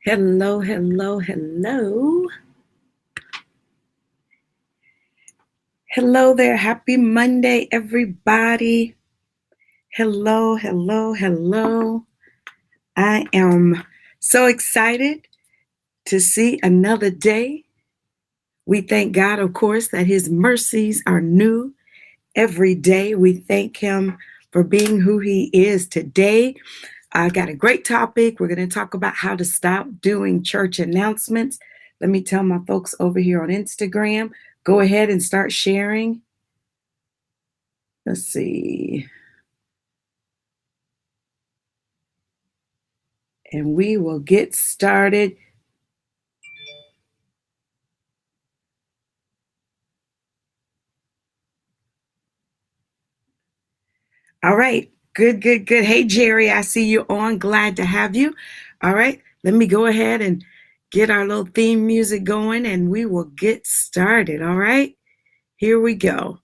Hello, hello, hello. Hello there. Happy Monday, everybody. Hello, hello, hello. I am so excited to see another day. We thank God, of course, that His mercies are new every day. We thank Him for being who He is today. I got a great topic. We're going to talk about how to stop doing church announcements. Let me tell my folks over here on Instagram, go ahead and start sharing. Let's see. And we will get started. All right. Good, good, good. Hey, Jerry, I see you on. Glad to have you. All right. Let me go ahead and get our little theme music going and we will get started. All right. Here we go.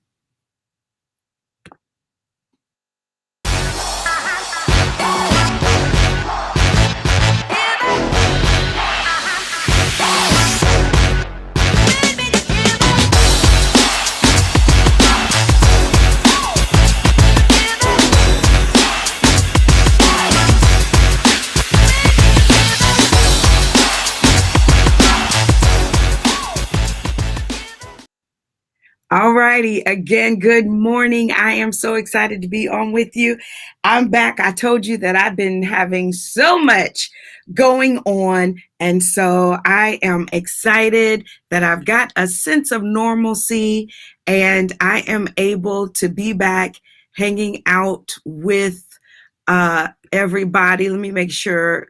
All righty. Again, good morning. I am so excited to be on with you. I'm back. I told you that I've been having so much going on. And so I am excited that I've got a sense of normalcy and I am able to be back hanging out with everybody. Let me make sure.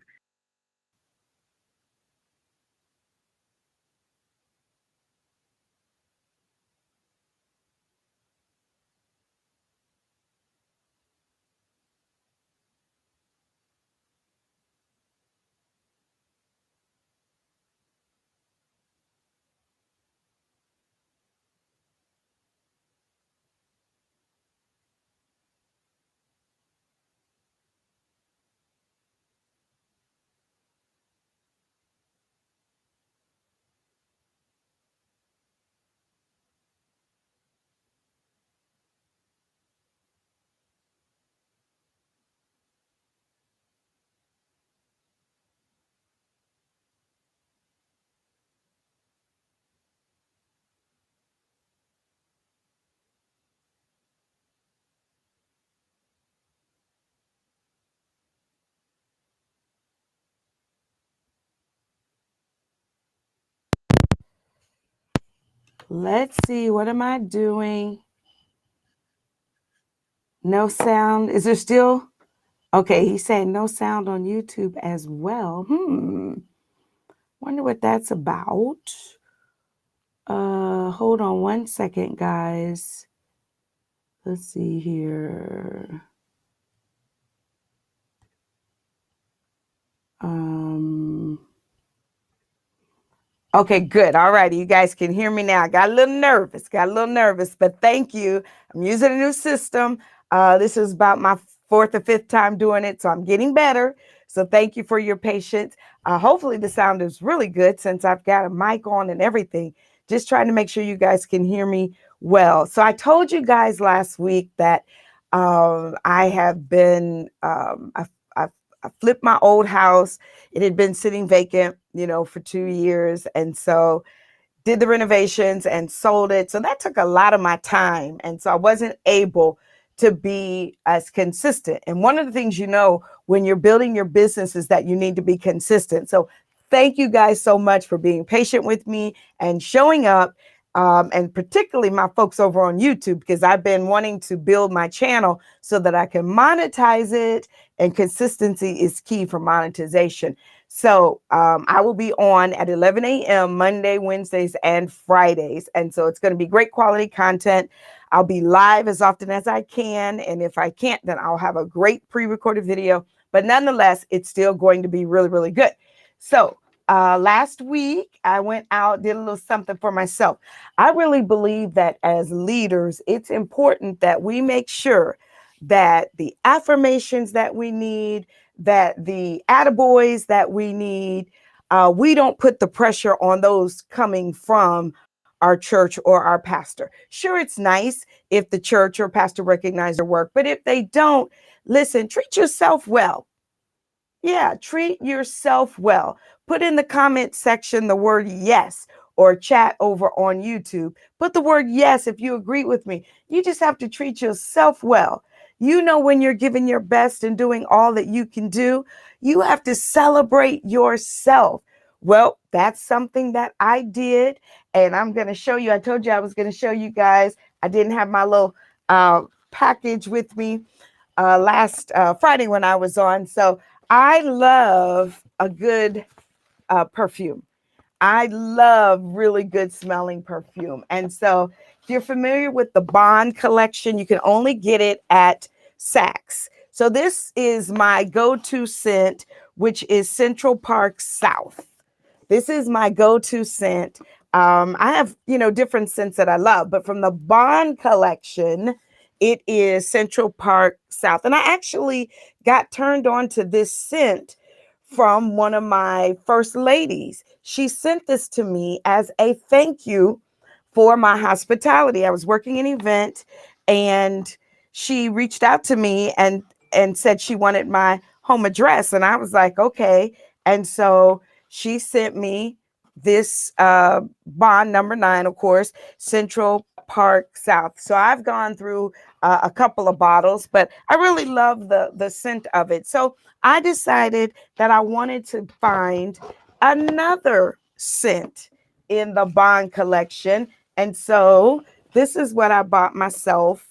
Let's see. What am I doing? No sound. Is there still? Okay, he's saying no sound on YouTube as well. Wonder what that's about. Hold on one second, guys. Let's see here. Okay, good. All righty. You guys can hear me now. I got a little nervous, but thank you. I'm using a new system. This is about my fourth or fifth time doing it, so I'm getting better. So thank you for your patience. Hopefully the sound is really good since I've got a mic on and everything. Just trying to make sure you guys can hear me well. So I told you guys last week that I have been, I flipped my old house. It had been sitting vacant, for 2 years. And so did the renovations and sold it. So that took a lot of my time. And so I wasn't able to be as consistent. And one of the things, when you're building your business is that you need to be consistent. So thank you guys so much for being patient with me and showing up. And particularly my folks over on YouTube, because I've been wanting to build my channel so that I can monetize it. And consistency is key for monetization. So I will be on at 11 a.m. Monday, Wednesdays, and Fridays. And so it's going to be great quality content. I'll be live as often as I can. And if I can't, then I'll have a great pre-recorded video. But nonetheless, it's still going to be really, really good. So last week, I went out, did a little something for myself. I really believe that as leaders, it's important that we make sure that the affirmations that we need, that the attaboys that we need, we don't put the pressure on those coming from our church or our pastor. Sure, it's nice if the church or pastor recognize your work, but if they don't, listen, treat yourself well. Yeah, treat yourself well. Put in the comment section the word yes, or chat over on YouTube. Put the word yes if you agree with me. You just have to treat yourself well. You know, when you're giving your best and doing all that you can do, you have to celebrate yourself. Well, that's something that I did, and I'm going to show you. I told you I was going to show you guys. I didn't have my little package with me last Friday when I was on. So I love a good perfume. I love really good smelling perfume. And so if you're familiar with the Bond collection, you can only get it at Saks. So this is my go-to scent, which is Central Park South. This is my go-to scent. I have, different scents that I love, but from the Bond collection, it is Central Park South. And I actually got turned on to this scent from one of my first ladies. She sent this to me as a thank you for my hospitality. I was working an event, and she reached out to me and said she wanted my home address. And I was like, okay. And so she sent me this Bond number 9, of course, Central Park South. So I've gone through a couple of bottles, but I really love the scent of it. So I decided that I wanted to find another scent in the Bond collection. And so this is what I bought myself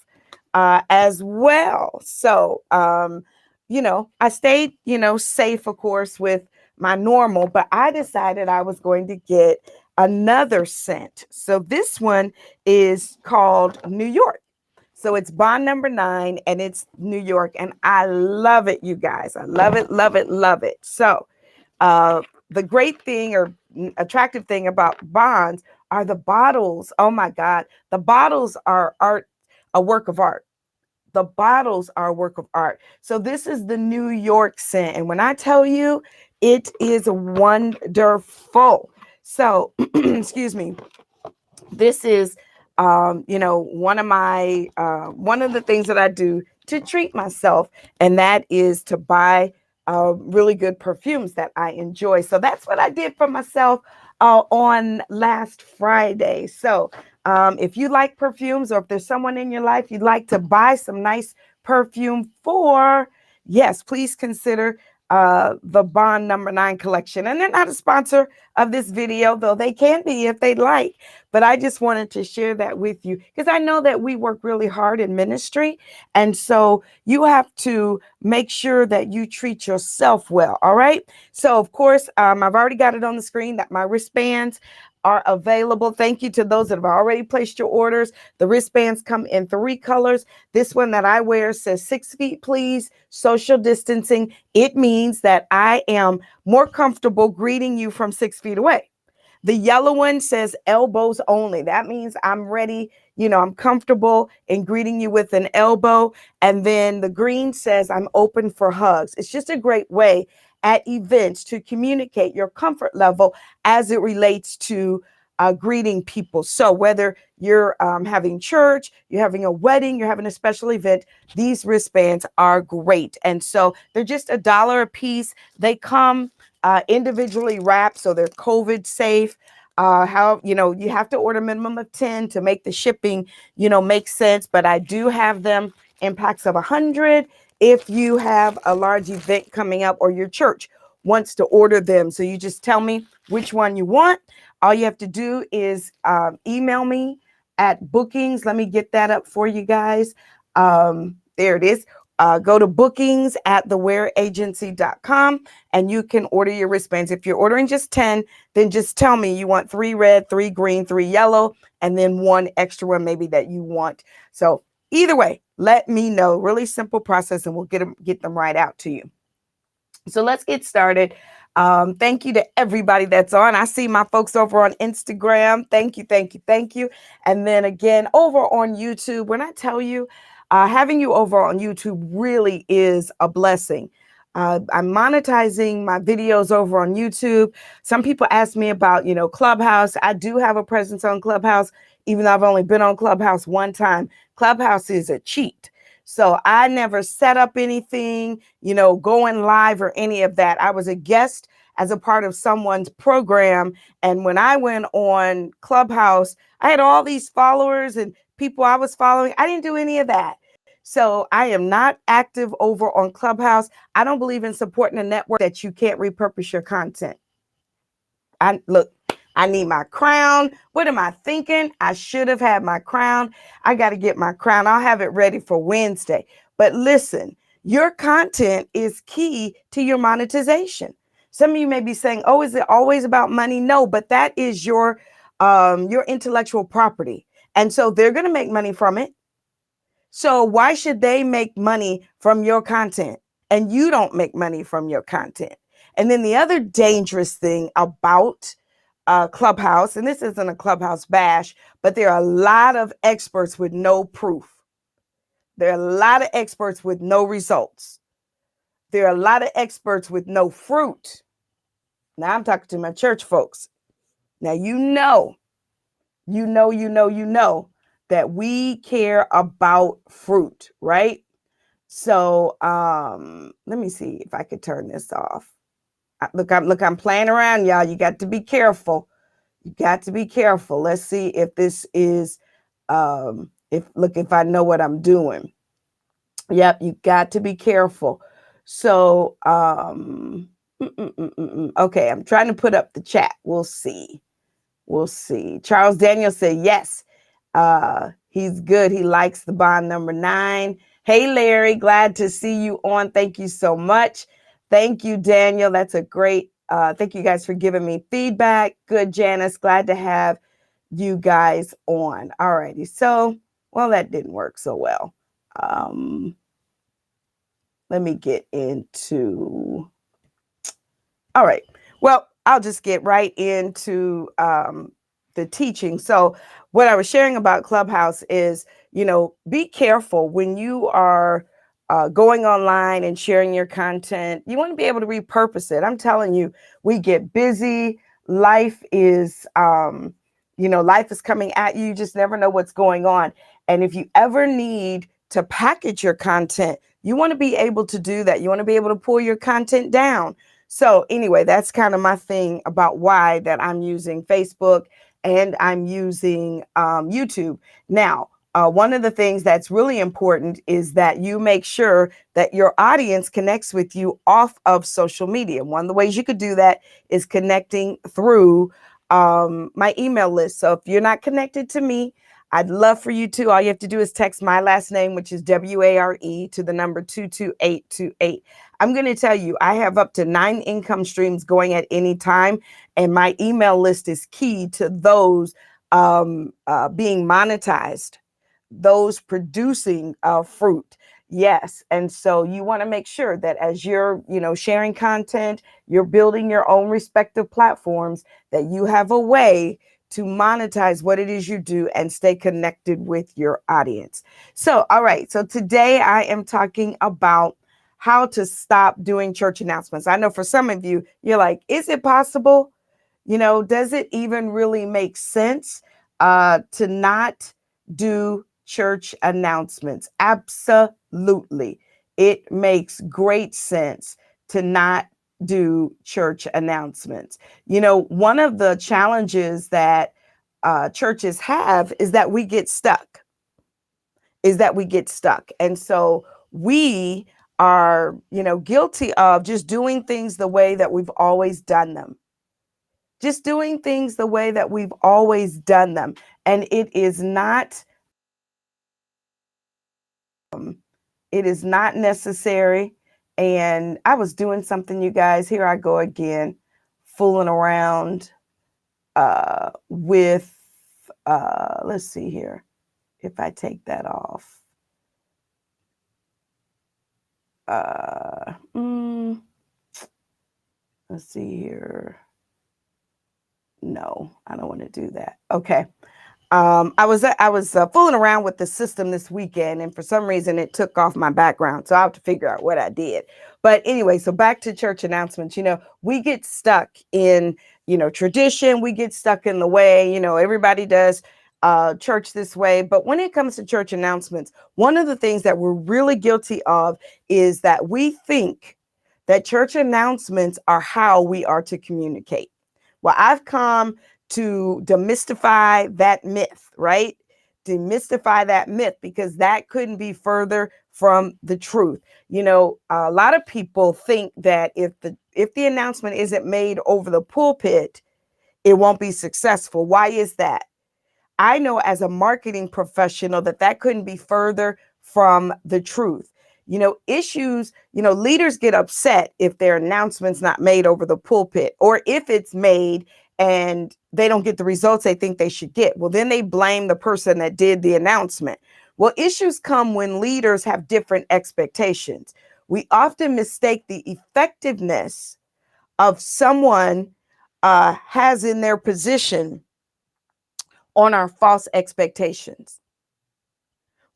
as well. So, I stayed, safe, of course, with my normal, but I decided I was going to get another scent. So this one is called New York. So it's Bond number 9, and it's New York, and I love it, you guys. I love it, love it, love it. So the great thing or attractive thing about Bonds are the bottles. Oh my God. The bottles are art, a work of art. The bottles are a work of art. So this is the New York scent. And when I tell you, it is wonderful. So, excuse me. This is, one of the things that I do to treat myself, and that is to buy really good perfumes that I enjoy. So that's what I did for myself on last Friday. So if you like perfumes, or if there's someone in your life you'd like to buy some nice perfume for, yes, please consider the Bond number 9 collection. And they're not a sponsor of this video, though they can be if they'd like. But I just wanted to share that with you because I know that we work really hard in ministry. And so you have to make sure that you treat yourself well. All right. So, of course, I've already got it on the screen that my wristbands are available. Thank you to those that have already placed your orders. The wristbands come in 3 colors. This one that I wear says 6 feet, please, social distancing. It means that I am more comfortable greeting you from 6 feet away. The yellow one says elbows only. That means I'm ready. I'm comfortable in greeting you with an elbow. And then the green says I'm open for hugs. It's just a great way at events to communicate your comfort level as it relates to greeting people. So whether you're having church, you're having a wedding, you're having a special event, these wristbands are great. And so they're just $1 a piece. They come individually wrapped, so they're COVID safe. You have to order a minimum of 10 to make the shipping, make sense. But I do have them in packs of 100 if you have a large event coming up or your church wants to order them. So you just tell me which one you want. All you have to do is email me at bookings. Let me get that up for you guys. There it is. Go to bookings at thewareagency.com and you can order your wristbands. If you're ordering just 10, then just tell me you want 3 red, 3 green, 3 yellow, and then 1 extra one maybe that you want. So either way, let me know. Really simple process, and we'll get them right out to you. So let's get started. Thank you to everybody that's on. I see my folks over on Instagram. Thank you, thank you, thank you. And then again, over on YouTube, when I tell you, having you over on YouTube really is a blessing. I'm monetizing my videos over on YouTube. Some people ask me about, Clubhouse. I do have a presence on Clubhouse, even though I've only been on Clubhouse one time. Clubhouse is a cheat. So I never set up anything, going live or any of that. I was a guest as a part of someone's program. And when I went on Clubhouse, I had all these followers and people I was following. I didn't do any of that. So I am not active over on Clubhouse. I don't believe in supporting a network that you can't repurpose your content. I need my crown. What am I thinking? I should have had my crown. I got to get my crown. I'll have it ready for Wednesday. But listen, your content is key to your monetization. Some of you may be saying, "Oh, is it always about money?" No, but that is your intellectual property. And so they're going to make money from it. So why should they make money from your content and you don't make money from your content? And then the other dangerous thing about Clubhouse, and this isn't a Clubhouse bash, but there are a lot of experts with no proof. There are a lot of experts with no results. There are a lot of experts with no fruit. Now I'm talking to my church folks. Now you know that we care about fruit, right? So let me see if I could turn this off. I'm playing around, y'all. You got to be careful. You got to be careful. Let's see if this is if I know what I'm doing. Yep, you got to be careful. So okay, I'm trying to put up the chat. We'll see. Charles Daniel said yes. He's good. He likes the bond number 9. Hey, Larry, glad to see you on. Thank you so much. Thank you, Daniel. That's a great, thank you guys for giving me feedback. Good, Janice. Glad to have you guys on. All righty. So, well, that didn't work so well. Let me get into, all right. Well, I'll just get right into the teaching. So what I was sharing about Clubhouse is, be careful when you are going online and sharing your content. You want to be able to repurpose it. I'm telling you, we get busy. Life is, life is coming at you. You just never know what's going on. And if you ever need to package your content, you want to be able to do that. You want to be able to pull your content down. So anyway, that's kind of my thing about why that I'm using Facebook and I'm using YouTube. Now, one of the things that's really important is that you make sure that your audience connects with you off of social media. One of the ways you could do that is connecting through my email list. So if you're not connected to me, I'd love for you to. All you have to do is text my last name, which is Ware, to the number 22828. I'm going to tell you, I have up to 9 income streams going at any time, and my email list is key to those being monetized, those producing fruit. Yes. And so you want to make sure that as you're, sharing content, you're building your own respective platforms, that you have a way to monetize what it is you do and stay connected with your audience. So, all right. So today I am talking about how to stop doing church announcements. I know for some of you, you're like, is it possible? Does it even really make sense to not do church announcements? Absolutely. It makes great sense to not do church announcements. One of the challenges that churches have is that we get stuck. And so we are, guilty of just doing things the way that we've always done them. And it is not necessary. And I was doing something, you guys, here I go again, fooling around with, let's see here, if I take that off. Let's see here. No, I don't want to do that. Okay. I was fooling around with the system this weekend, and for some reason it took off my background. So I have to figure out what I did. But anyway, so back to church announcements. We get stuck in tradition. We get stuck in the way. Everybody does church this way. But when it comes to church announcements, one of the things that we're really guilty of is that we think that church announcements are how we are to communicate. Well, I've come to demystify that myth, right? Demystify that myth, because that couldn't be further from the truth. A lot of people think that if the announcement isn't made over the pulpit, it won't be successful. Why is that? I know as a marketing professional that couldn't be further from the truth. Leaders get upset if their announcement's not made over the pulpit, or if it's made and they don't get the results they think they should get. Well, then they blame the person that did the announcement. Well, issues come when leaders have different expectations. We often mistake the effectiveness of someone has in their position on our false expectations.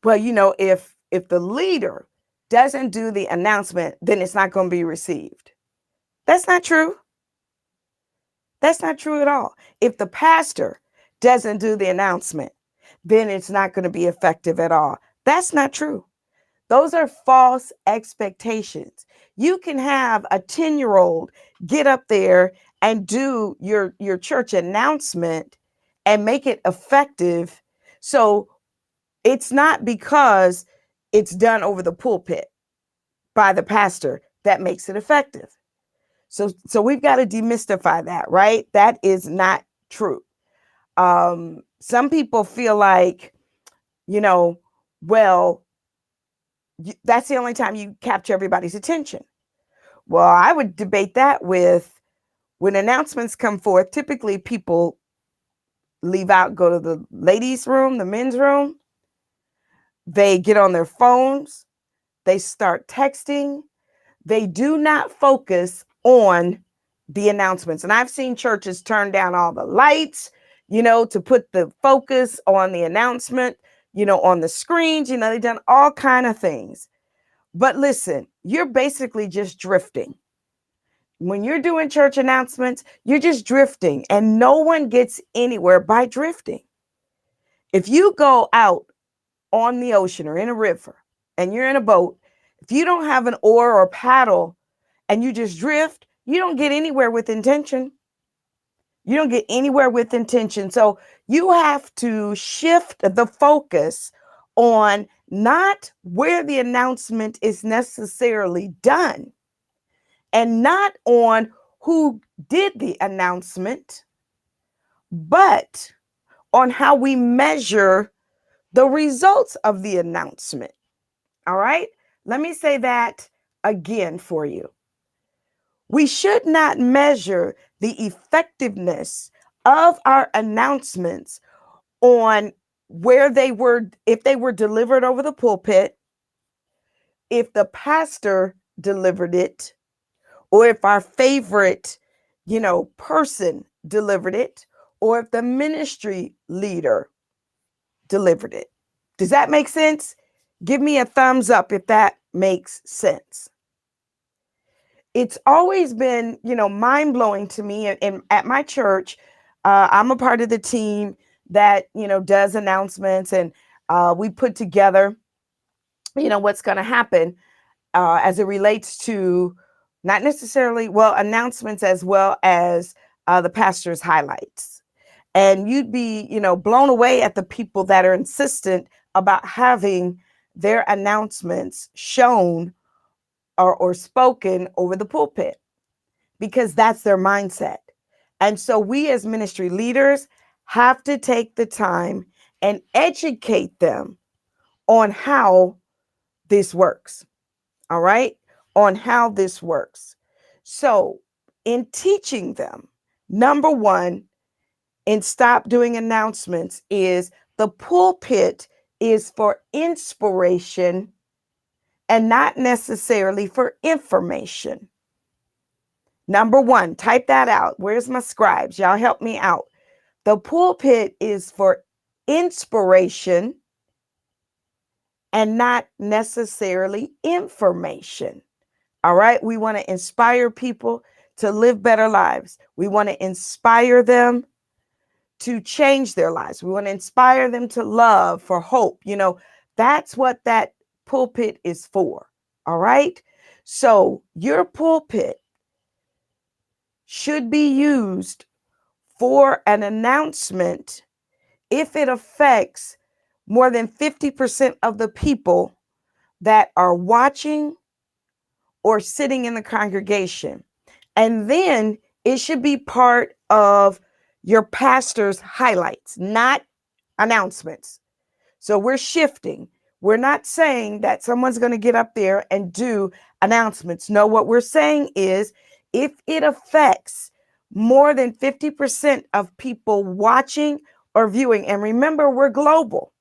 Well, if the leader doesn't do the announcement, then it's not going to be received. That's not true. That's not true at all. If the pastor doesn't do the announcement, then it's not going to be effective at all. That's not true. Those are false expectations. You can have a 10-year-old get up there and do your church announcement and make it effective. So it's not because it's done over the pulpit by the pastor that makes it effective. So we've got to demystify that, right? That is not true. Some people feel like, well, that's the only time you capture everybody's attention. Well, I would debate that with when announcements come forth. Typically, people leave out, go to the ladies' room, the men's room. They get on their phones. They start texting. They do not focus on the announcements. And I've seen churches turn down all the lights, to put the focus on the announcement, on the screens. They've done all kind of things. But listen, you're basically just drifting. When you're doing church announcements, you're just drifting, and no one gets anywhere by drifting. If you go out on the ocean or in a river and you're in a boat, if you don't have an oar or paddle and you just drift, you don't get anywhere with intention. You don't get anywhere with intention. So you have to shift the focus on not where the announcement is necessarily done, and not on who did the announcement, but on how we measure the results of the announcement. All right? Let me say that again for you. We should not measure the effectiveness of our announcements on where they were, if they were delivered over the pulpit, if the pastor delivered it, or if our favorite, person delivered it, or if the ministry leader delivered it. Does that make sense? Give me a thumbs up if that makes sense. It's always been, mind-blowing to me. And at my church, I'm a part of the team that, does announcements, and we put together, what's going to happen as it relates to not necessarily, announcements as well as the pastor's highlights. And you'd be, blown away at the people that are insistent about having their announcements shown or spoken over the pulpit, because that's their mindset. And so we as ministry leaders have to take the time and educate them on how this works. All right? On how this works. So in teaching them, number one, and stop doing announcements, is the pulpit is for inspiration and not necessarily for information. Number one, type that out. Where's my scribes? Y'all help me out. The pulpit is for inspiration and not necessarily information. All right. We want to inspire people to live better lives. We want to inspire them to change their lives. We want to inspire them to love, for hope. That's what that pulpit is for. All right. So your pulpit should be used for an announcement if it affects more than 50% of the people that are watching or sitting in the congregation. And then it should be part of your pastor's highlights, not announcements. So we're shifting. We're not saying that someone's going to get up there and do announcements. No, what we're saying is if it affects more than 50% of people watching or viewing, and remember, we're global.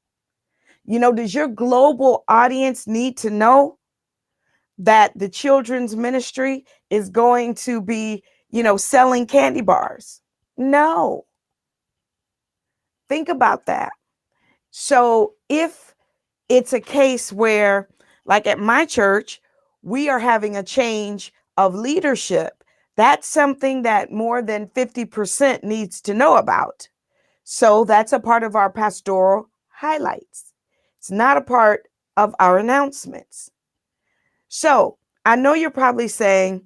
Does your global audience need to know that the children's ministry is going to be, selling candy bars? No. Think about that. So if it's a case where, like at my church, we are having a change of leadership, that's something that more than 50% needs to know about. So that's a part of our pastoral highlights. It's not a part of our announcements. So I know you're probably saying,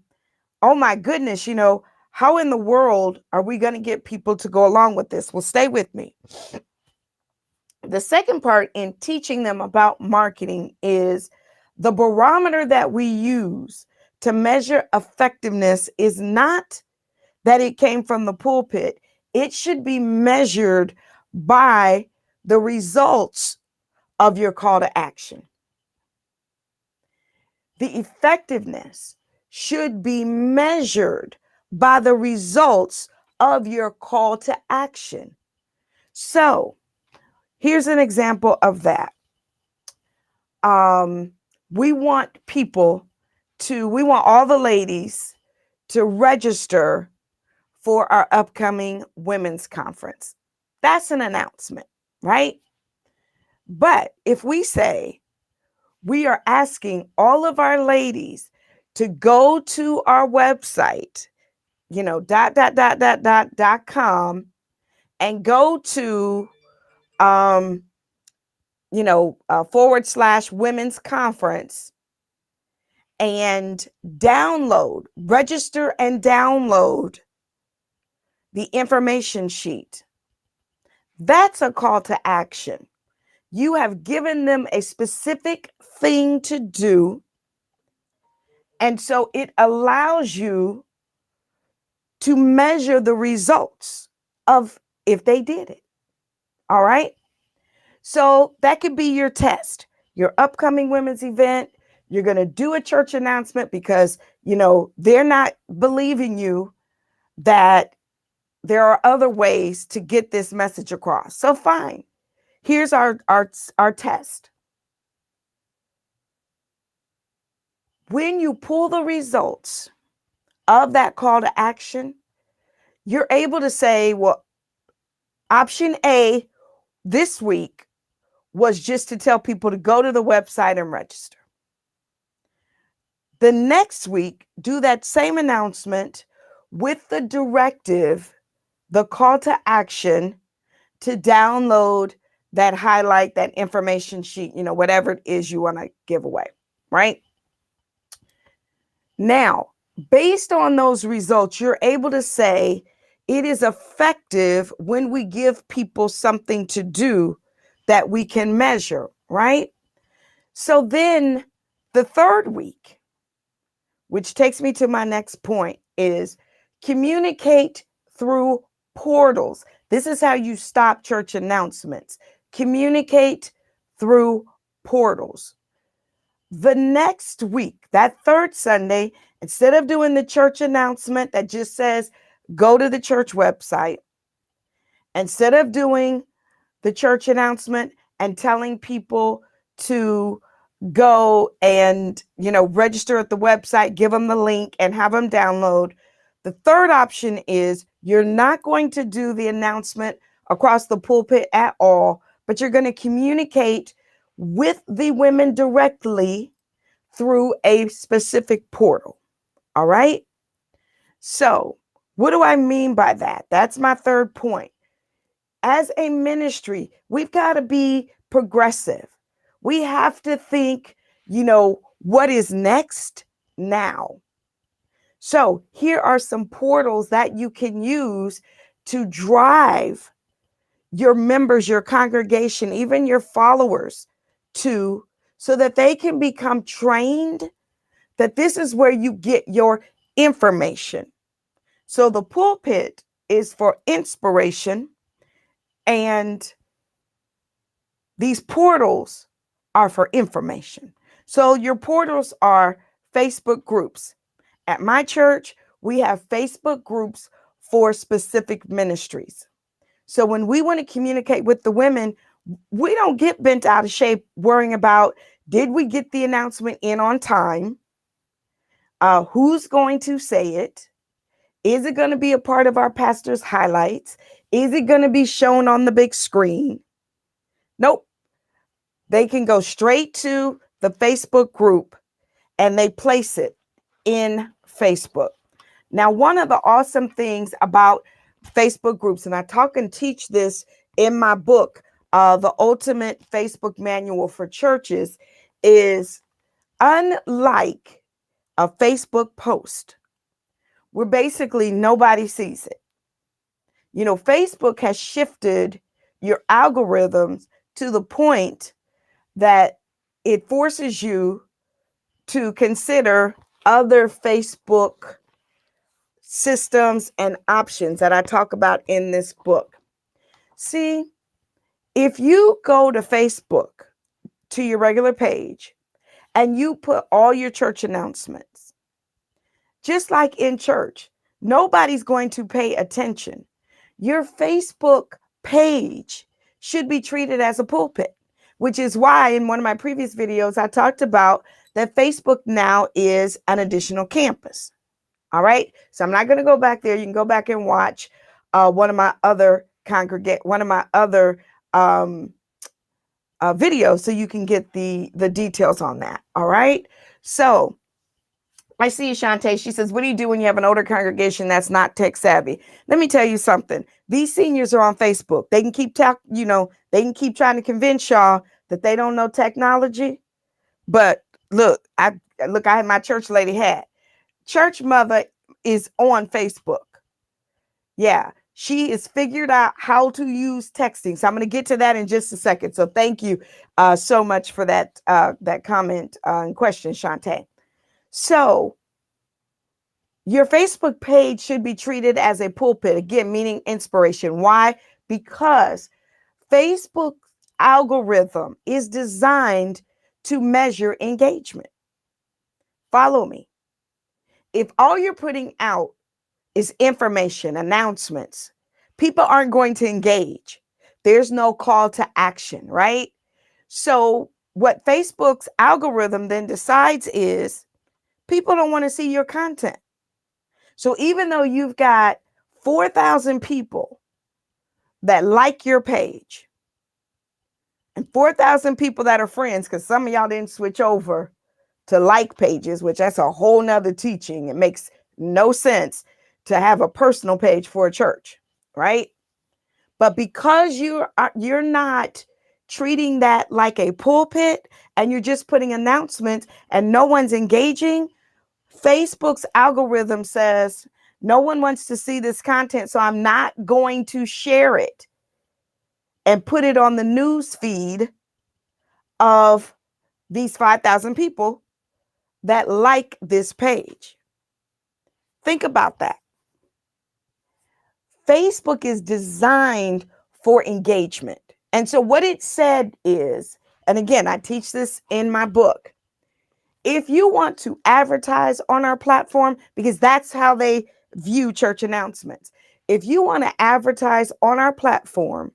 oh my goodness, how in the world are we going to get people to go along with this? Well, stay with me. The second part in teaching them about marketing is the barometer that we use to measure effectiveness is not that it came from the pulpit. It should be measured by the results of your call to action. The effectiveness should be measured by the results of your call to action. So here's an example of that. We want all the ladies to register for our upcoming women's conference. That's an announcement, right? But if we say we are asking all of our ladies to go to our website, .com and go to, / women's conference and register and download the information sheet. That's a call to action. You have given them a specific thing to do. And so it allows you to measure the results of if they did it. All right. So that could be your test, your upcoming women's event. You're going to do a church announcement because, they're not believing you that there are other ways to get this message across. So fine. Here's our test. When you pull the results of that call to action, you're able to say, well, option A this week was just to tell people to go to the website and register. The next week, do that same announcement with the directive, the call to action to download that highlight, that information sheet, whatever it is you want to give away, right? Now, based on those results, you're able to say it is effective when we give people something to do that we can measure, right? So then the third week, which takes me to my next point, is communicate through portals. This is how you stop church announcements. Communicate through portals. The next week, that third Sunday, instead of doing the church announcement that just says, go to the church website, instead of doing the church announcement and telling people to go and, register at the website, give them the link and have them download. The third option is you're not going to do the announcement across the pulpit at all, but you're going to communicate with the women directly through a specific portal. All right. So what do I mean by that? That's my third point. As a ministry, we've got to be progressive. We have to think, what is next now? So here are some portals that you can use to drive your members, your congregation, even your followers to, so that they can become trained, that this is where you get your information. So the pulpit is for inspiration, and these portals are for information. So your portals are Facebook groups. At my church, we have Facebook groups for specific ministries. So when we want to communicate with the women, we don't get bent out of shape worrying about, did we get the announcement in on time? Who's going to say it? Is it going to be a part of our pastor's highlights? Is it going to be shown on the big screen? Nope. They can go straight to the Facebook group and they place it in Facebook. Now, one of the awesome things about Facebook groups, and I talk and teach this in my book, The Ultimate Facebook Manual for Churches, is unlike a Facebook post where basically nobody sees it. Facebook has shifted your algorithms to the point that it forces you to consider other Facebook systems and options that I talk about in this book. See, if you go to Facebook to your regular page and you put all your church announcements, just like in church, nobody's going to pay attention. Your Facebook page should be treated as a pulpit, which is why in one of my previous videos, I talked about that Facebook now is an additional campus. All right. So I'm not going to go back there. You can go back and watch one of my other videos so you can get the details on that. All right. So I see you, Shantae. She says, what do you do when you have an older congregation that's not tech savvy? Let me tell you something. These seniors are on Facebook. They can keep they can keep trying to convince y'all that they don't know technology. But look, I had my church lady hat. Church mother is on Facebook. Yeah, she has figured out how to use texting. So I'm going to get to that in just a second. So thank you so much for that comment and question, Shantae. So your Facebook page should be treated as a pulpit, again, meaning inspiration. Why? Because Facebook's algorithm is designed to measure engagement. Follow me. If all you're putting out is information, announcements, people aren't going to engage. There's no call to action, right? So what Facebook's algorithm then decides is people don't want to see your content. So even though you've got 4,000 people that like your page and 4,000 people that are friends, because some of y'all didn't switch over to like pages, which that's a whole nother teaching. It makes no sense to have a personal page for a church, right? But because you're not treating that like a pulpit and you're just putting announcements and no one's engaging, Facebook's algorithm says no one wants to see this content, so I'm not going to share it and put it on the news feed of these 5,000 people that like this page. Think about that. Facebook is designed for engagement. And so what it said is, and again, I teach this in my book, if you want to advertise on our platform, because that's how they view church announcements, if you want to advertise on our platform,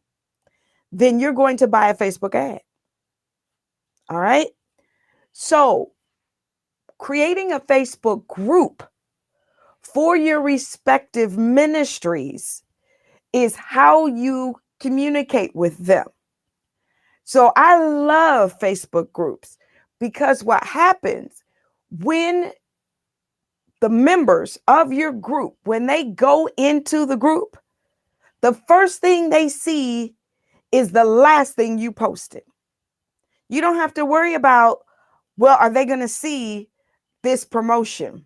then you're going to buy a Facebook ad. All right. So creating a Facebook group for your respective ministries is how you communicate with them. So I love Facebook groups because what happens when the members of your group, when they go into the group, the first thing they see is the last thing you posted. You don't have to worry about, well, are they going to see this promotion?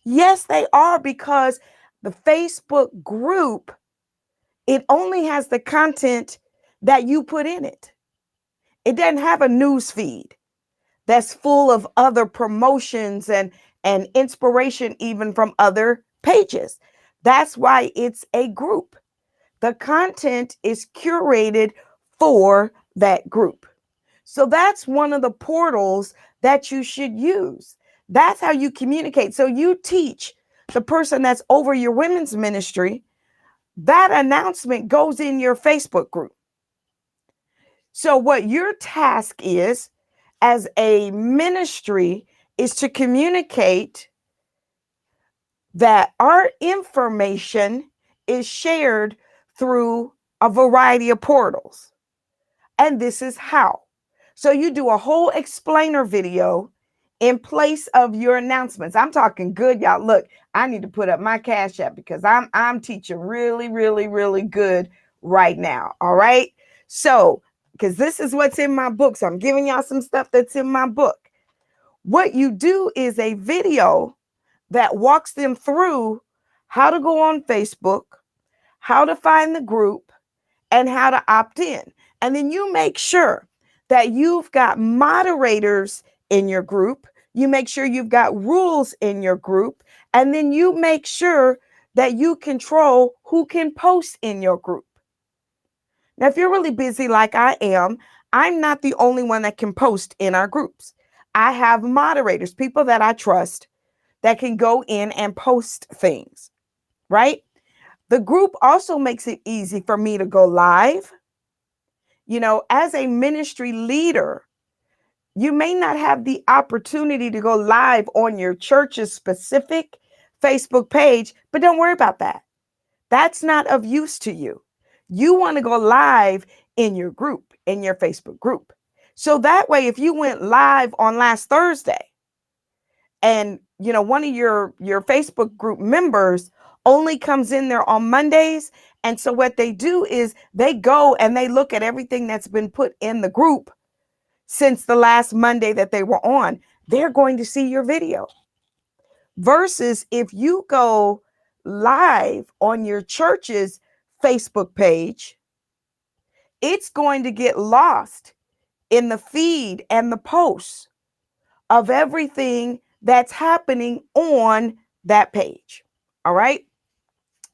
Yes, they are, because the Facebook group, it only has the content that you put in it. It doesn't have a news feed that's full of other promotions and inspiration, even from other pages. That's why it's a group. The content is curated for that group. So that's one of the portals that you should use. That's how you communicate. So you teach the person that's over your women's ministry, that announcement goes in your Facebook group. So what your task is as a ministry is to communicate that our information is shared through a variety of portals. And this is how. So you do a whole explainer video in place of your announcements. I'm talking good, y'all. Look, I need to put up my Cash App because I'm teaching really, really, really good right now. All right. So, because this is what's in my book. So I'm giving y'all some stuff that's in my book. What you do is a video that walks them through how to go on Facebook, how to find the group, and how to opt in. And then you make sure that you've got moderators in your group. You make sure you've got rules in your group. And then you make sure that you control who can post in your group. Now, if you're really busy like I am, I'm not the only one that can post in our groups. I have moderators, people that I trust, that can go in and post things, right? The group also makes it easy for me to go live. You know, as a ministry leader, you may not have the opportunity to go live on your church's specific Facebook page, but don't worry about that. That's not of use to you. You want to go live in your group, in your Facebook group. So that way, if you went live on last Thursday and, you know, one of your Facebook group members only comes in there on Mondays. And so what they do is they go and they look at everything that's been put in the group since the last Monday that they were on. They're going to see your video. Versus if you go live on your church's Facebook page, it's going to get lost in the feed and the posts of everything that's happening on that page. All right.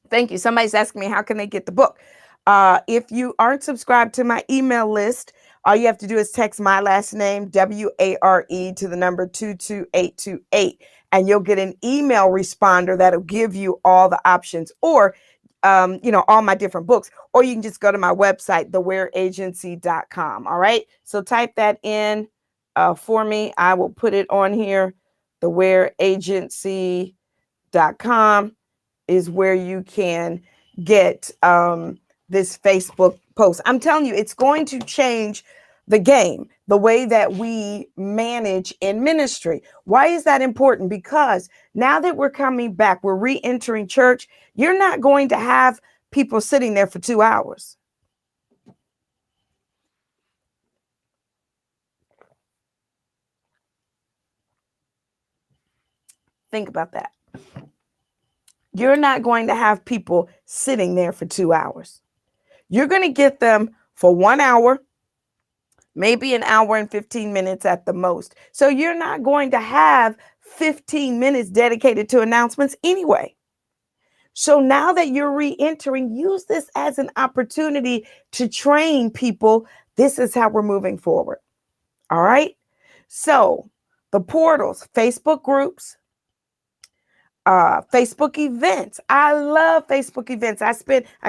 Thank you. Somebody's asking me, how can they get the book? If you aren't subscribed to my email list, all you have to do is text my last name, Ware, to the number 22828, and you'll get an email responder that'll give you all the options, or all my different books, or you can just go to my website, thewareagency.com. All right. So type that in for me. I will put it on here. Thewareagency.com is where you can get this Facebook post. I'm telling you, it's going to change the game, the way that we manage in ministry. Why is that important? Because now that we're coming back, we're re-entering church, you're not going to have people sitting there for 2 hours. Think about that. You're not going to have people sitting there for 2 hours. You're going to get them for 1 hour, maybe an hour and 15 minutes at the most. So you're not going to have 15 minutes dedicated to announcements anyway. So now that you're re-entering, use this as an opportunity to train people. This is how we're moving forward. All right. So the portals, Facebook groups, Facebook events. I love Facebook events. I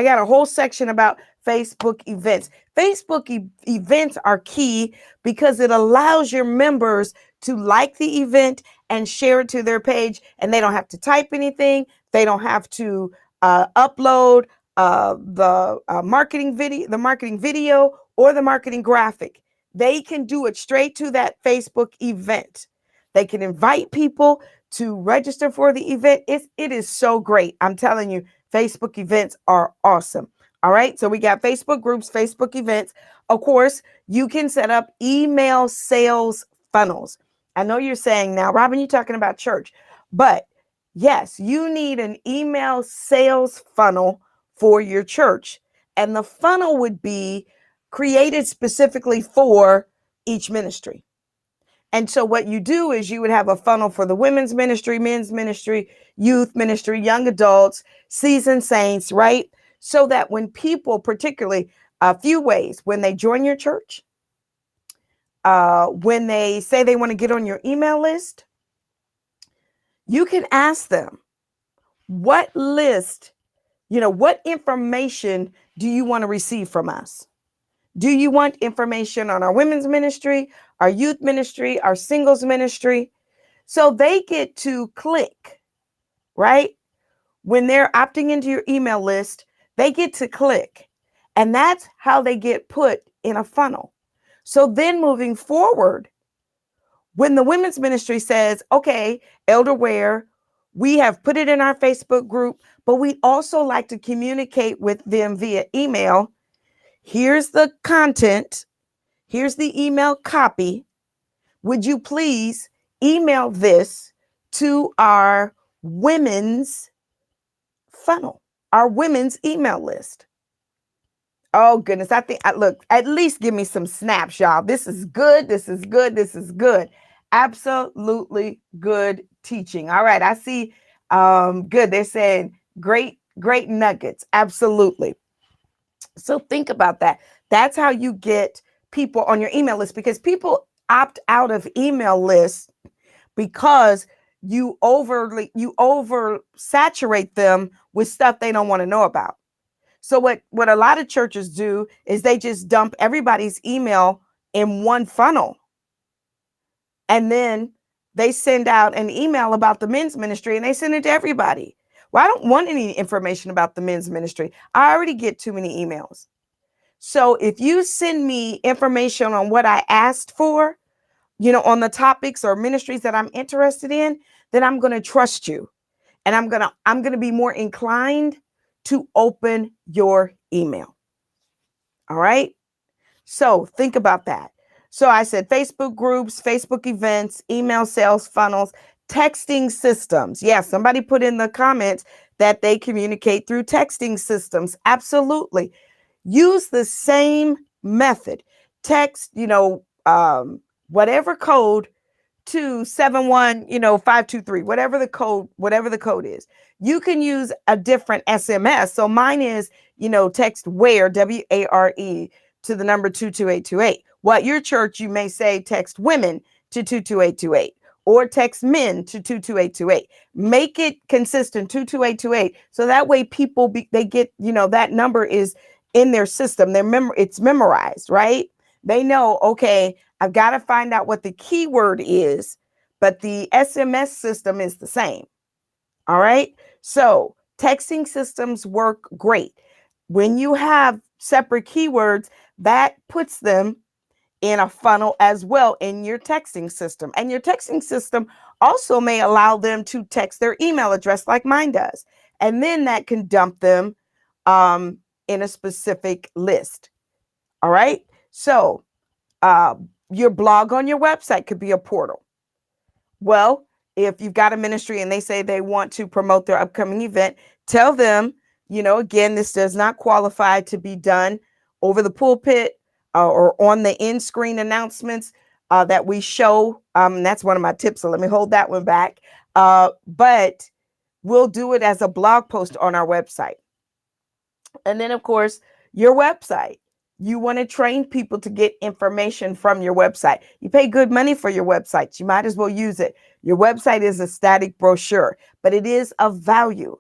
got a whole section about Facebook events. Facebook events are key because it allows your members to like the event and share it to their page, and they don't have to type anything. They don't have to upload the marketing video or the marketing graphic. They can do it straight to that Facebook event. They can invite people to register for the event. It is so great. I'm telling you, Facebook events are awesome. All right. So we got Facebook groups, Facebook events. Of course, you can set up email sales funnels. I know you're saying now, Robin, you're talking about church, but yes, you need an email sales funnel for your church. And the funnel would be created specifically for each ministry. And so what you do is you would have a funnel for the women's ministry, men's ministry, youth ministry, young adults, seasoned saints, right? So that when people, particularly a few ways, when they join your church, when they say they want to get on your email list, you can ask them, what list, what information do you want to receive from us? Do you want information on our women's ministry, our youth ministry, our singles ministry? So they get to click, right? When they're opting into your email list, they get to click. And that's how they get put in a funnel. So then moving forward, when the women's ministry says, okay, Elder Ware, we have put it in our Facebook group, but we also like to communicate with them via email. Here's the content. Here's the email copy. Would you please email this to our women's funnel, our women's email list? Oh, goodness. Look, at least give me some snaps, y'all. This is good. This is good. This is good. Absolutely good teaching. All right. I see. Good. They're saying great nuggets. Absolutely. So think about that. That's how you get people on your email list, because people opt out of email lists because you oversaturate them with stuff they don't want to know about. So what a lot of churches do is they just dump everybody's email in one funnel. And then they send out an email about the men's ministry and they send it to everybody. Well, I don't want any information about the men's ministry. I already get too many emails. So if you send me information on what I asked for, on the topics or ministries that I'm interested in, then I'm going to trust you. And I'm going to be more inclined to open your email. All right. So think about that. So I said Facebook groups, Facebook events, email sales funnels, texting systems. Yeah, somebody put in the comments that they communicate through texting systems. Absolutely. Use the same method. Text, whatever code to 71523, whatever the code is. You can use a different SMS. So mine is, text Ware, WARE, to the number 22828. Well, at your church, you may say text women to 22828 or text men to 22828. Make it consistent, 22828. So that way people, they get, that number is in their system. It's memorized, right? They know, okay, I've got to find out what the keyword is, but the SMS system is the same. All right. So texting systems work great. When you have separate keywords, that puts them in a funnel as well in your texting system. And your texting system also may allow them to text their email address like mine does. And then that can dump them in a specific list. All right. So your blog on your website could be a portal. Well, if you've got a ministry and they say they want to promote their upcoming event, tell them, again, this does not qualify to be done over the pulpit or on the in-screen announcements that we show. That's one of my tips. So let me hold that one back. But we'll do it as a blog post on our website. And then, of course, your website. You want to train people to get information from your website. You pay good money for your website. You might as well use it. Your website is a static brochure, but it is of value.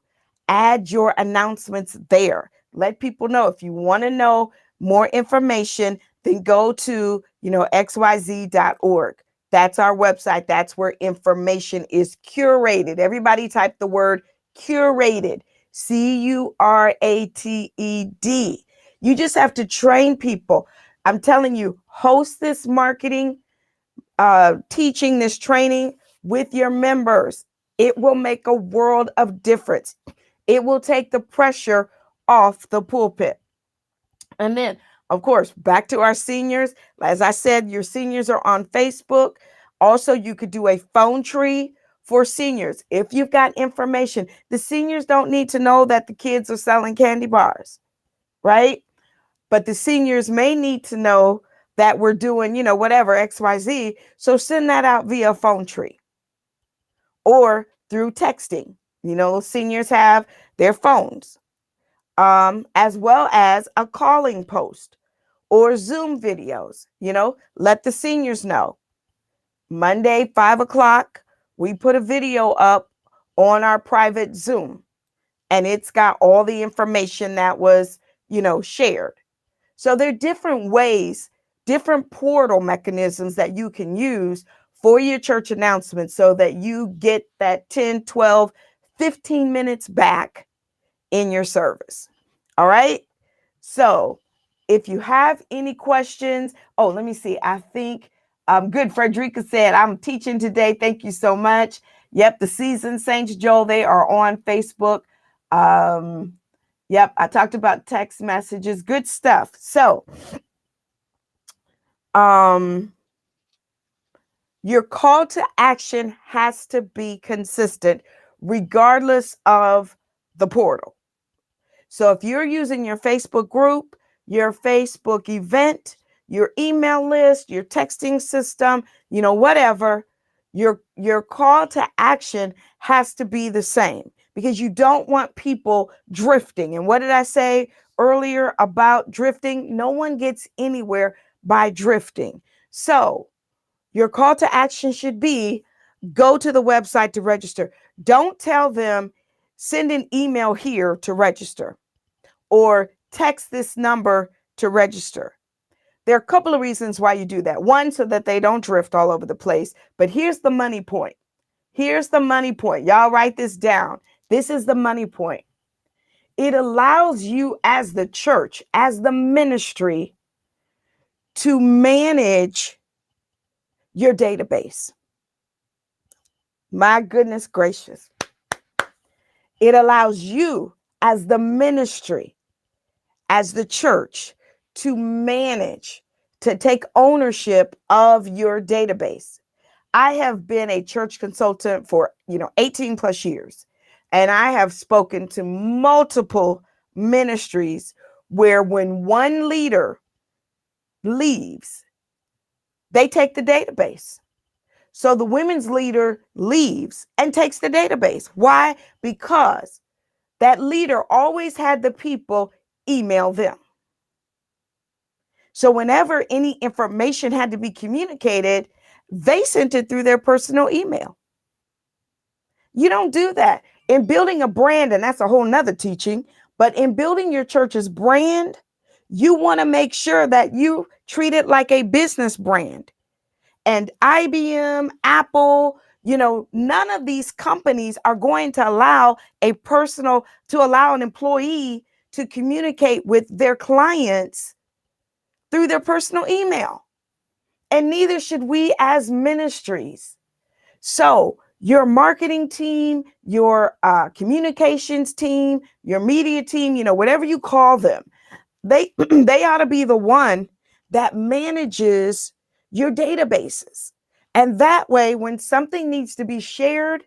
Add your announcements there. Let people know. If you want to know more information, then go to, xyz.org. That's our website. That's where information is curated. Everybody type the word curated. CURATED. You just have to train people. I'm telling you, host this marketing, teaching, this training with your members. It will make a world of difference. It will take the pressure off the pulpit. And then, of course, back to our seniors. As I said, your seniors are on Facebook. Also, you could do a phone tree for seniors. If you've got information, the seniors don't need to know that the kids are selling candy bars, right? But the seniors may need to know that we're doing, whatever, XYZ. So send that out via phone tree or through texting. Seniors have their phones, as well as a calling post or Zoom videos. Let the seniors know. Monday, 5 o'clock, we put a video up on our private Zoom, and it's got all the information that was, shared. So there are different ways, different portal mechanisms that you can use for your church announcements so that you get that 10, 12, 15 minutes back in your service. All right. So if you have any questions, let me see. I think good. Frederica said, I'm teaching today. Thank you so much. Yep. The Seasoned Saints, Joel, they are on Facebook. Yep. I talked about text messages. Good stuff. So your call to action has to be consistent regardless of the portal. So if you're using your Facebook group, your Facebook event, your email list, your texting system, whatever, your call to action has to be the same, because you don't want people drifting. And what did I say earlier about drifting? No one gets anywhere by drifting. So your call to action should be go to the website to register. Don't tell them send an email here to register or text this number to register. There are a couple of reasons why you do that. One, so that they don't drift all over the place. But here's the money point. Here's the money point. Y'all write this down. This is the money point. It allows you as the church, as the ministry, to manage your database. My goodness gracious. It allows you as the ministry, as the church, to manage, to take ownership of your database. I have been a church consultant for, 18 plus years, and I have spoken to multiple ministries where when one leader leaves, they take the database. So the women's leader leaves and takes the database. Why? Because that leader always had the people email them. So whenever any information had to be communicated, they sent it through their personal email. You don't do that. In building a brand, and that's a whole nother teaching, but in building your church's brand, you want to make sure that you treat it like a business brand. And IBM, Apple, none of these companies are going to allow an employee to communicate with their clients through their personal email. And neither should we as ministries. So your marketing team, your communications team, your media team, whatever you call them, they ought to be the one that manages your databases. And that way, when something needs to be shared,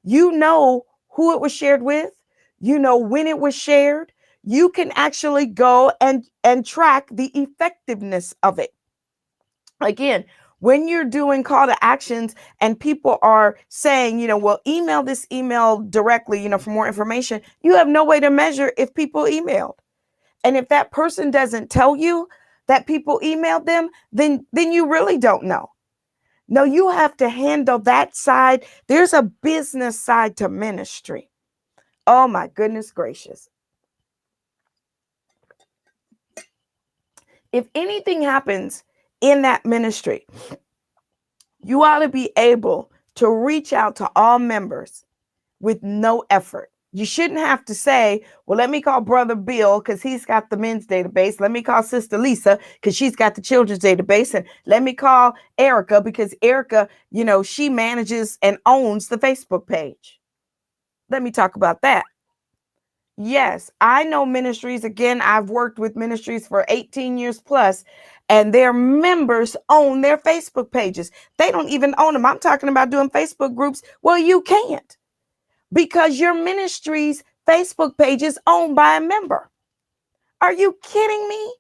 you know who it was shared with, when it was shared. You can actually go and track the effectiveness of it. Again, when you're doing call to actions and people are saying, well, email this email directly, for more information, you have no way to measure if people emailed. And if that person doesn't tell you that people emailed them, then you really don't know. No, you have to handle that side. There's a business side to ministry. Oh my goodness gracious. If anything happens in that ministry, you ought to be able to reach out to all members with no effort. You shouldn't have to say, well, let me call Brother Bill because he's got the men's database. Let me call Sister Lisa because she's got the children's database. And let me call Erica because Erica, she manages and owns the Facebook page. Let me talk about that. Yes, I know ministries. Again, I've worked with ministries for 18 years plus, and their members own their Facebook pages. They don't even own them. I'm talking about doing Facebook groups. Well, you can't, because your ministry's Facebook page is owned by a member. Are you kidding me?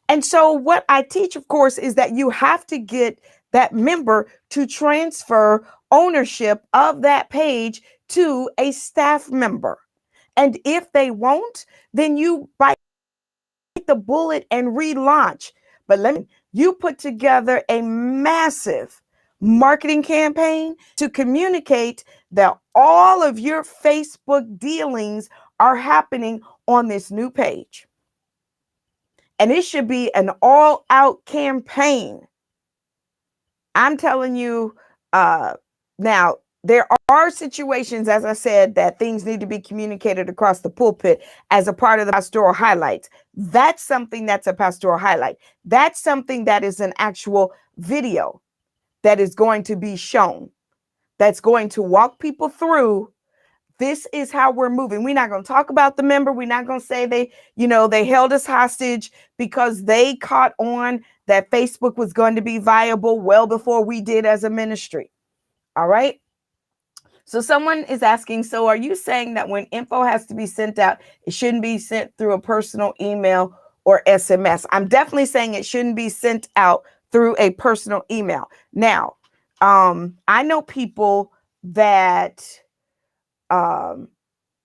And so what I teach, of course, is that you have to get that member to transfer ownership of that page to a staff member. And if they won't, then you bite the bullet and relaunch. But you put together a massive marketing campaign to communicate that all of your Facebook dealings are happening on this new page. And it should be an all-out campaign. I'm telling you, now, there are situations, as I said, that things need to be communicated across the pulpit as a part of the pastoral highlights. That's something that's a pastoral highlight. That's something that is an actual video that is going to be shown, that's going to walk people through. This is how we're moving. We're not going to talk about the member. We're not going to say they held us hostage because they caught on that Facebook was going to be viable well before we did as a ministry. All right. So someone is asking, so are you saying that when info has to be sent out, it shouldn't be sent through a personal email or SMS? I'm definitely saying it shouldn't be sent out through a personal email. Now, I know people that, let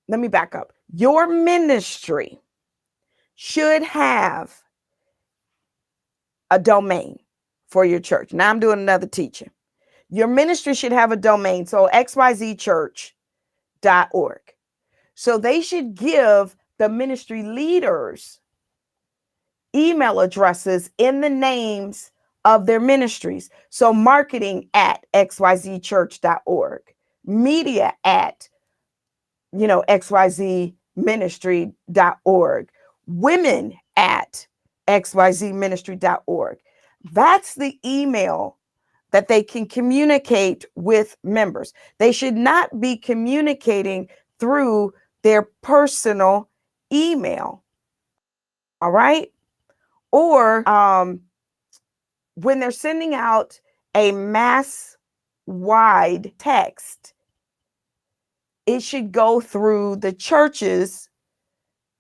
me back up. Your ministry should have a domain for your church. Now I'm doing another teaching. Your ministry should have a domain. So xyzchurch.org. So they should give the ministry leaders email addresses in the names of their ministries. So marketing at xyzchurch.org, media at, xyzministry.org, women at xyzministry.org. That's the email that they can communicate with members. They should not be communicating through their personal email. All right. Or when they're sending out a mass wide text, it should go through the church's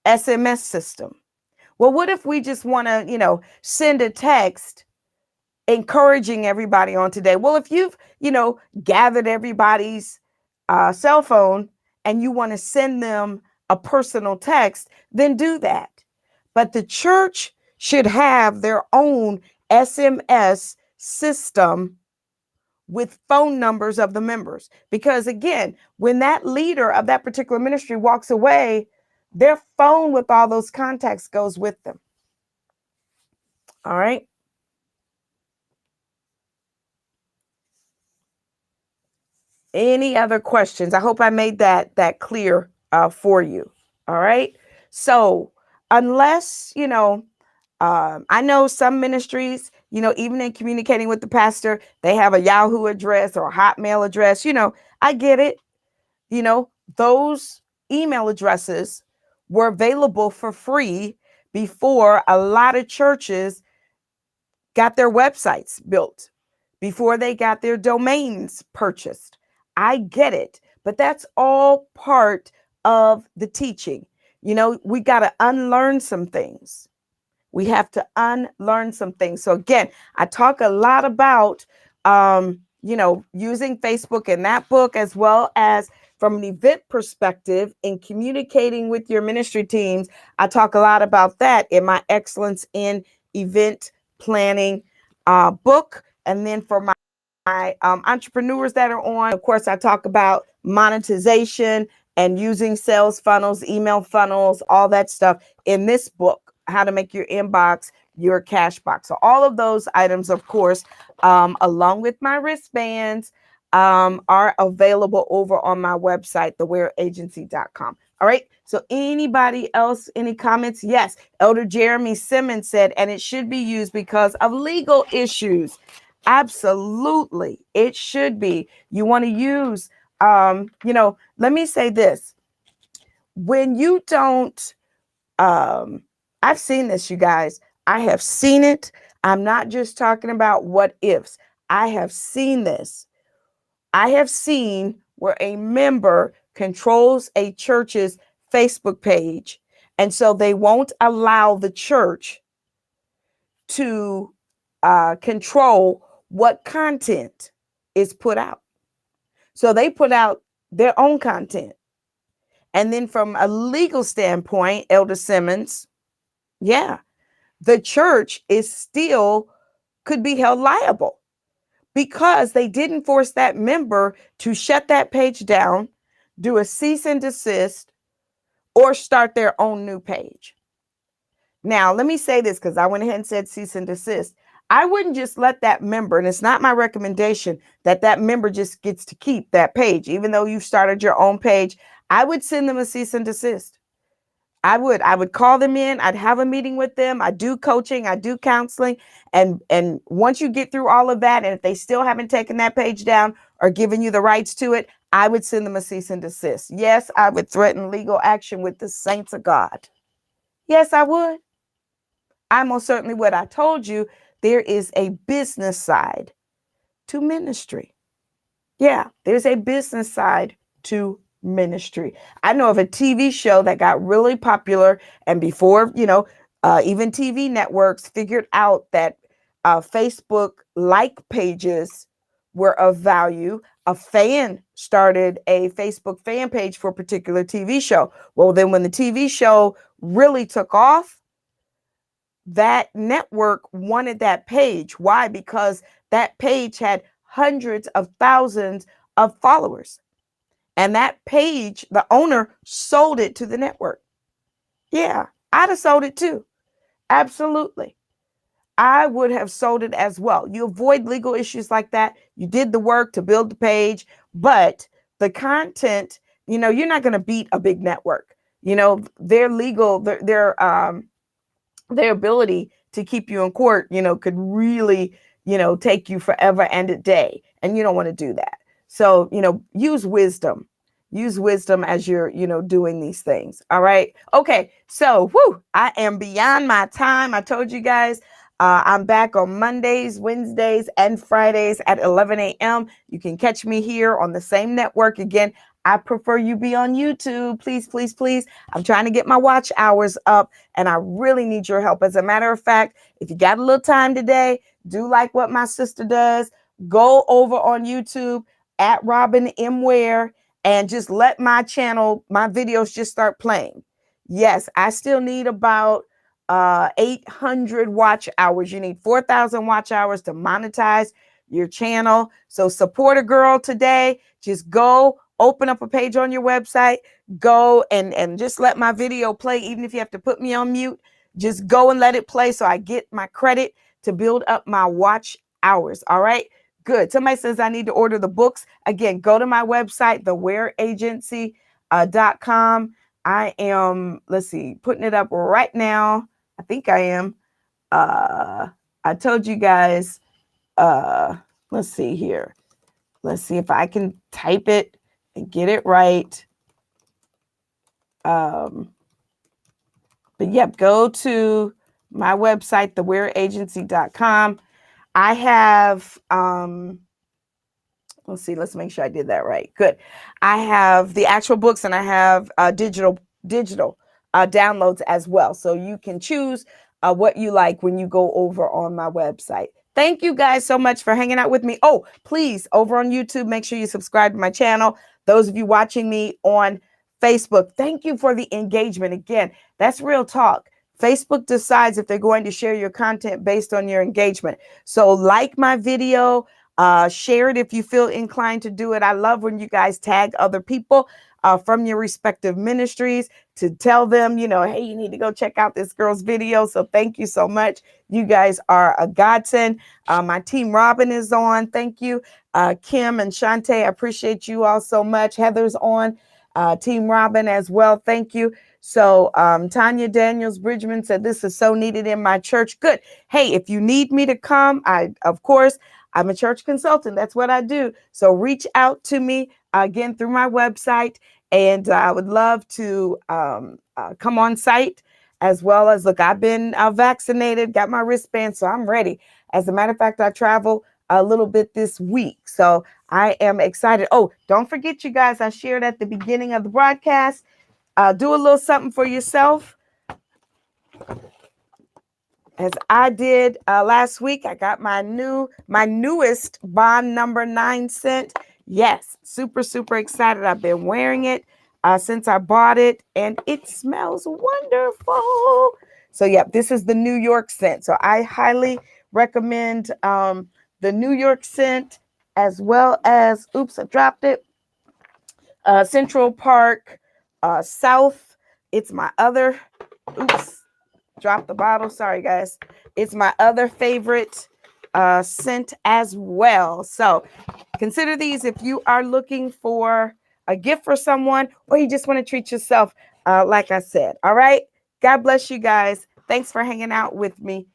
SMS system. Well, what if we just want to, send a text encouraging everybody on today? Well, if you've, gathered everybody's cell phone and you want to send them a personal text, then do that. But the church should have their own SMS system with phone numbers of the members. Because again, when that leader of that particular ministry walks away, their phone with all those contacts goes with them. All right. Any other questions? I hope I made that clear for you. All right. So unless, I know some ministries, even in communicating with the pastor, they have a Yahoo address or a Hotmail address. I get it. Those email addresses were available for free before a lot of churches got their websites built, before they got their domains purchased. I get it, but that's all part of the teaching. We got to unlearn some things. We have to unlearn some things. So again, I talk a lot about, using Facebook in that book, as well as from an event perspective in communicating with your ministry teams. I talk a lot about that in my Excellence in Event Planning book. And then for my entrepreneurs that are on, of course, I talk about monetization and using sales funnels, email funnels, all that stuff in this book, How to Make Your Inbox Your CashBox. So all of those items, of course, along with my wristbands, are available over on my website, thewareagency.com. All right. So anybody else, any comments? Yes. Elder Jeremy Simmons said, and it should be used because of legal issues. Absolutely. It should be. You want to use, let me say this. When you don't, I've seen this, you guys. I have seen it. I'm not just talking about what ifs. I have seen this. I have seen where a member controls a church's Facebook page, and so they won't allow the church to control what content is put out. So they put out their own content. And then from a legal standpoint, Elder Simmons, yeah, the church is still could be held liable because they didn't force that member to shut that page down, do a cease and desist, or start their own new page. Now, let me say this because I went ahead and said cease and desist. I wouldn't just let that member, and it's not my recommendation that that member just gets to keep that page, even though you've started your own page. I would send them a cease and desist. I would call them in. I'd have a meeting with them. I do coaching. I do counseling. And once you get through all of that, and if they still haven't taken that page down or given you the rights to it, I would send them a cease and desist. Yes, I would threaten legal action with the saints of God. Yes, I would. I most certainly would. I told you there is a business side to ministry. Yeah, there's a business side to ministry. I know of a TV show that got really popular, and before, even TV networks figured out that Facebook like pages were of value. A fan started a Facebook fan page for a particular TV show. Well, then when the TV show really took off, that network wanted that page. Why? Because that page had hundreds of thousands of followers. And that page, the owner sold it to the network. Yeah, I'd have sold it too. Absolutely. I would have sold it as well. You avoid legal issues like that. You did the work to build the page, but the content, you're not going to beat a big network. Their legal, their ability to keep you in court, could really, take you forever and a day. And you don't want to do that. So, use wisdom. Use wisdom as you're, doing these things. All right. Okay. So, I am beyond my time. I told you guys, I'm back on Mondays, Wednesdays, and Fridays at 11 a.m. You can catch me here on the same network. Again, I prefer you be on YouTube. Please, please, please. I'm trying to get my watch hours up, and I really need your help. As a matter of fact, if you got a little time today, do like what my sister does. Go over on YouTube at Robin M. Ware and just let my channel, my videos just start playing. Yes, I still need about 800 watch hours. You need 4,000 watch hours to monetize your channel. So support a girl today. Just go open up a page on your website. Go and just let my video play. Even if you have to put me on mute, just go and let it play so I get my credit to build up my watch hours. All right. Good. Somebody says I need to order the books. Again, go to my website, thewareagency.com. I am, putting it up right now. I think I am. I told you guys, let's see here. Let's see if I can type it and get it right. But yep, go to my website, thewareagency.com. I have, let's make sure I did that right. Good. I have the actual books, and I have digital downloads as well. So you can choose what you like when you go over on my website. Thank you guys so much for hanging out with me. Oh, please, over on YouTube, make sure you subscribe to my channel. Those of you watching me on Facebook, thank you for the engagement. Again, that's real talk. Facebook decides if they're going to share your content based on your engagement. So like my video, share it if you feel inclined to do it. I love when you guys tag other people. from your respective ministries to tell them, hey, you need to go check out this girl's video. So thank you so much. You guys are a godsend. My team Robin is on. Thank you. Kim and Shantae, I appreciate you all so much. Heather's on. Team Robin as well. Thank you. So Tanya Daniels Bridgman said, this is so needed in my church. Good. Hey, if you need me to come, of course, I'm a church consultant. That's what I do. So reach out to me again through my website. And I would love to come on site, as well as, look, I've been vaccinated, got my wristband, so I'm ready. As a matter of fact, I travel a little bit this week. So I am excited. Oh, don't forget, you guys, I shared at the beginning of the broadcast, do a little something for yourself. As I did last week, I got my newest Bond number 9 scent. Yes, super, super excited. I've been wearing it since I bought it, and it smells wonderful. So, yeah, this is the New York scent. So I highly recommend the New York scent, as well as, oops, I dropped it, Central Park South. It's my other, oops, drop the bottle. Sorry, guys. It's my other favorite scent as well. So consider these if you are looking for a gift for someone, or you just want to treat yourself, like I said. All right. God bless you guys. Thanks for hanging out with me.